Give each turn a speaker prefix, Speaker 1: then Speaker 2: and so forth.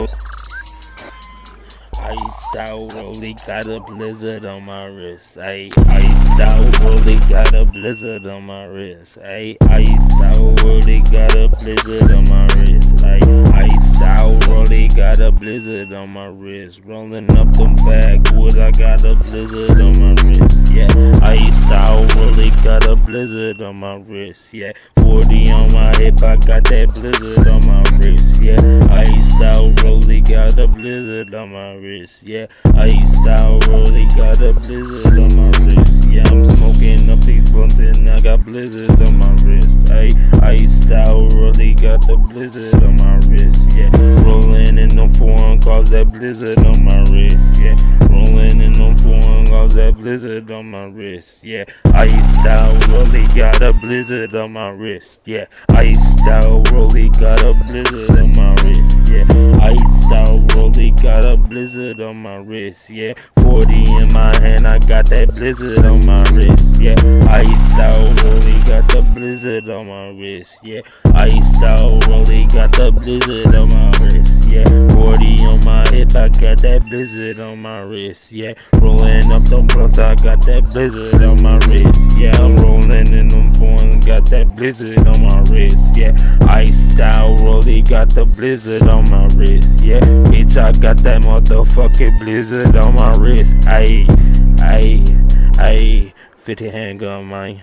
Speaker 1: Iced out, rollie, got a blizzard on my wrist. Ayy, iced out, rollie, got a blizzard on my wrist. Ayy, iced out, rollie, got a blizzard on my wrist. Ayy, iced out, rollie, got a blizzard on my wrist. Rolling up them backwoods, I got a blizzard on my wrist. Yeah, iced out, rollie, got a blizzard on my wrist. Yeah, 40 on my hip, I got that blizzard on my wrist. Yeah, iced out, rollie, got a blizzard on my wrist. Yeah, iced out, rollie, got a blizzard on my wrist. Yeah, I'm smoking up these blunts and I got blizzards on my wrist. Ay, iced out, rollie, got the blizzard on my wrist. Yeah, rolling in them foreign cars, that blizzard on my wrist. Yeah, rolling in them foreign cars, that blizzard on my wrist. Yeah, iced out, rollie, got a blizzard on my wrist. Yeah, iced out, rollie, got a blizzard on my wrist. Yeah, iced out, rollie, got a blizzard on my wrist. Yeah, 40 in my hand, I got that blizzard on my wrist. Yeah, iced out, rollie, got the blizzard on my wrist. Yeah, iced out, rollie, got the blizzard on my wrist. Yeah, 40 on my hip, I got that blizzard on my wrist. Yeah, rolling up them blunts, I got that blizzard on my wrist. Yeah, I'm rolling in them foreign, got that blizzard on my wrist. Yeah, iced out, rollie, got the blizzard on my wrist. Yeah, bitch, I got that motherfucking blizzard on my wrist. Ayy, ayy, ayy, 50 handgun, man.